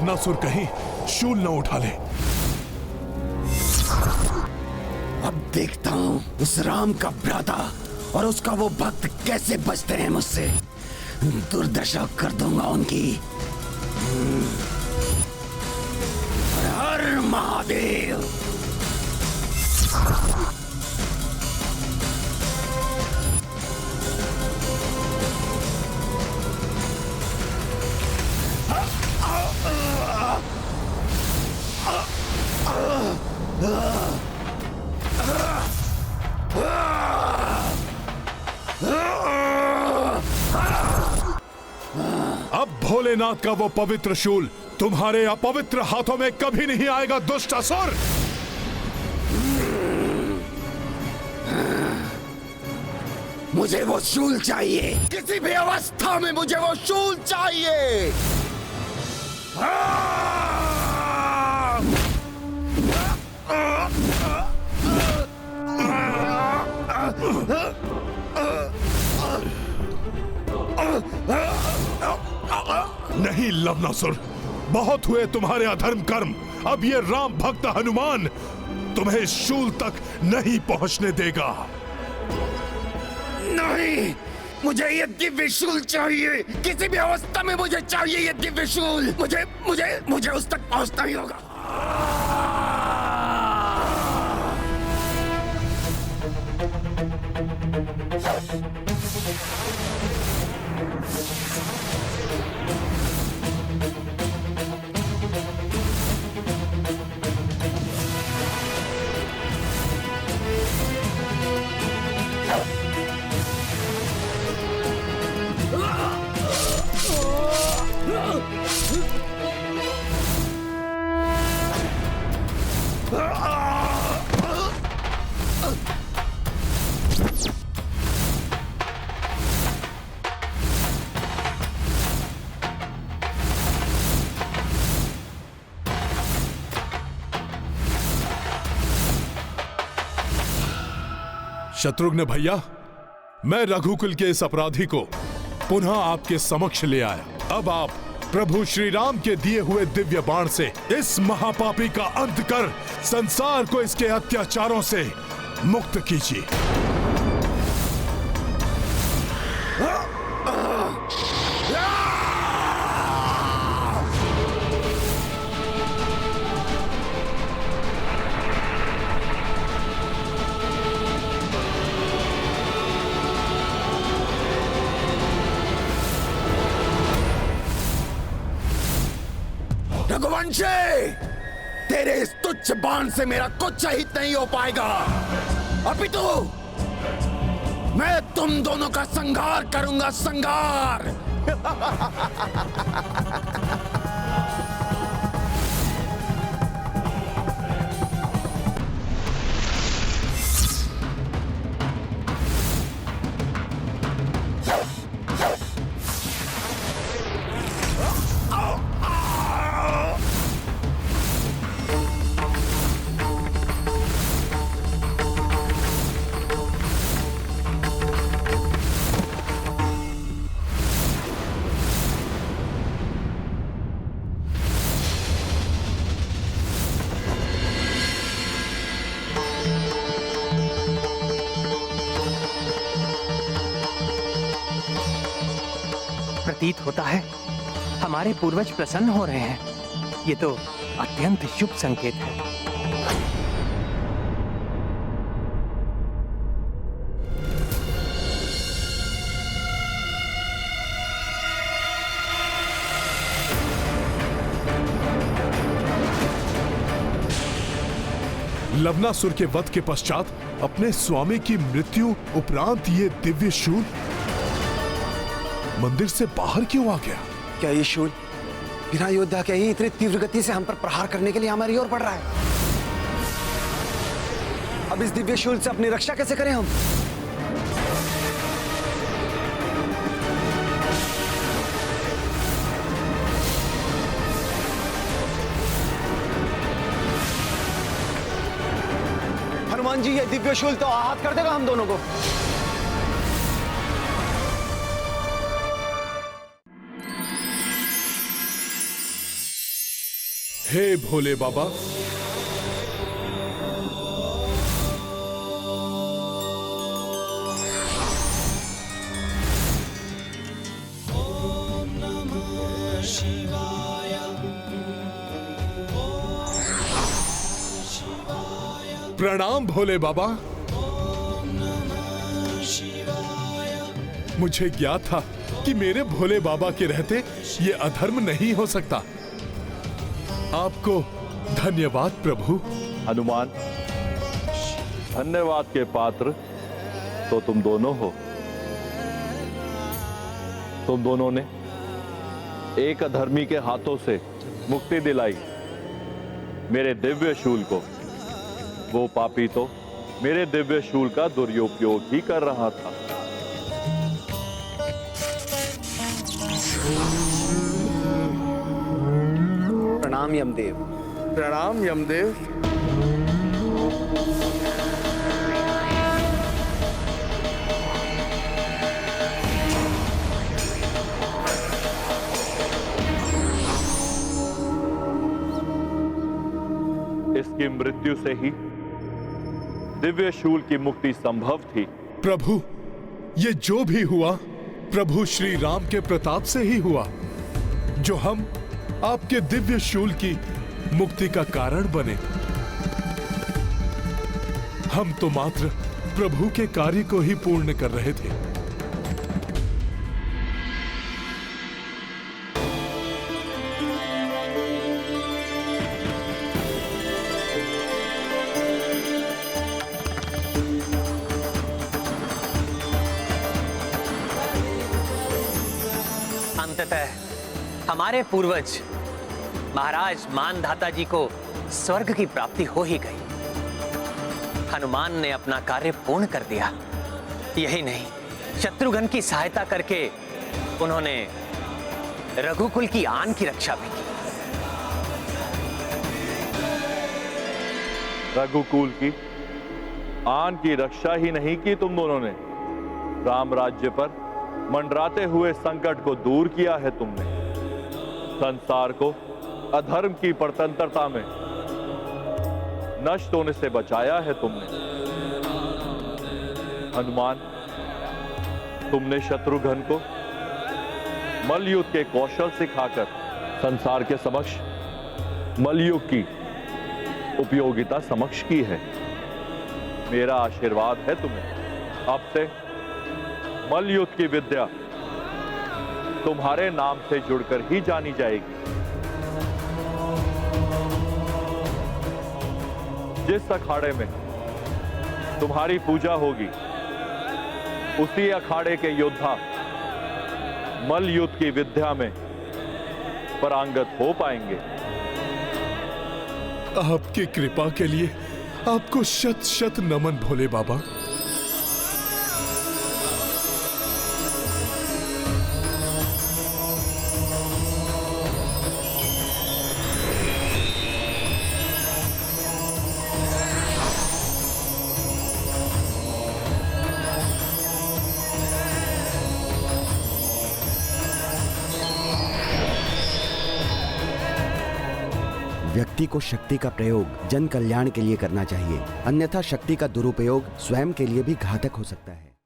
लवनासुर कहीं शूल न उठा ले। अब देखता हूं उस राम का भ्राता और उसका वो भक्त कैसे बचते हैं मुझसे। दुर्दशा कर दूंगा उनकी। हर महादेव। अब भोलेनाथ का वो पवित्र शूल तुम्हारे अपवित्र हाथों में कभी नहीं आएगा दुष्ट असुर। मुझे वो शूल चाहिए, किसी भी अवस्था में मुझे वो शूल चाहिए। नहीं लवनासुर, बहुत हुए तुम्हारे अधर्म कर्म। अब ये राम भक्त हनुमान तुम्हें शूल तक नहीं पहुंचने देगा। नहीं, मुझे ये दिव्य शूल चाहिए, किसी भी अवस्था में मुझे चाहिए ये दिव्य शूल। मुझे मुझे मुझे उस तक पहुंचना ही होगा। शत्रुघ्न भैया, मैं रघुकुल के इस अपराधी को पुनः आपके समक्ष ले आया। अब आप प्रभु श्री राम के दिए हुए दिव्य बाण से इस महापापी का अंत कर संसार को इसके अत्याचारों से मुक्त कीजिए। रघुवंशी, तेरे इस तुच्छ बाण से मेरा कुछ हित नहीं हो पाएगा। अपितु मैं तुम दोनों का संहार करूंगा, संहार। प्रतीत होता है हमारे पूर्वज प्रसन्न हो रहे हैं। ये तो अत्यंत शुभ संकेत है। लवनासुर के वध के पश्चात अपने स्वामी की मृत्यु उपरांत ये दिव्य शूल मंदिर से बाहर क्यों आ गया? क्या ये शूल बिना योद्धा के ही इतनी तीव्र गति से हम पर प्रहार करने के लिए हमारी ओर बढ़ रहा है? अब इस दिव्य शूल से अपनी रक्षा कैसे करें हम? हनुमान जी, ये दिव्य शूल तो आहत कर देगा हम दोनों को। हे भोले बाबा, प्रणाम भोले बाबा। मुझे ज्ञात था कि मेरे भोले बाबा के रहते ये अधर्म नहीं हो सकता। आपको धन्यवाद प्रभु। हनुमान, धन्यवाद के पात्र तो तुम दोनों हो। तुम दोनों ने एक अधर्मी के हाथों से मुक्ति दिलाई मेरे दिव्य शूल को। वो पापी तो मेरे दिव्य शूल का दुरुपयोग ही कर रहा था। प्रणाम यमदेव। प्रणाम यमदेव। इसकी मृत्यु से ही दिव्य शूल की मुक्ति संभव थी। प्रभु, ये जो भी हुआ प्रभु श्री राम के प्रताप से ही हुआ, जो हम आपके दिव्य शूल की मुक्ति का कारण बने। हम तो मात्र प्रभु के कार्य को ही पूर्ण कर रहे थे। अंततः हमारे पूर्वज महाराज मानधाता जी को स्वर्ग की प्राप्ति हो ही गई। हनुमान ने अपना कार्य पूर्ण कर दिया। यही नहीं, शत्रुघ्न की सहायता करके उन्होंने रघुकुल की आन की रक्षा भी की। रघुकुल की आन की रक्षा ही नहीं की तुम दोनों ने, राम राज्य पर मंडराते हुए संकट को दूर किया है तुमने। संसार को अधर्म की परतंत्रता में नष्ट होने से बचाया है तुमने। हनुमान, तुमने शत्रुघ्न को मल्लयुद्ध के कौशल सिखाकर संसार के समक्ष मल्लयुद्ध की उपयोगिता समक्ष की है। मेरा आशीर्वाद है तुम्हें। अब से मल्लयुद्ध की विद्या तुम्हारे नाम से जुड़कर ही जानी जाएगी। जिस अखाड़े में तुम्हारी पूजा होगी, उसी अखाड़े के योद्धा मल्लयुद्ध की विद्या में पारंगत हो पाएंगे। आपकी कृपा के लिए आपको शत शत नमन भोले बाबा। व्यक्ति को शक्ति का प्रयोग जन कल्याण के लिए करना चाहिए, अन्यथा शक्ति का दुरुपयोग स्वयं के लिए भी घातक हो सकता है।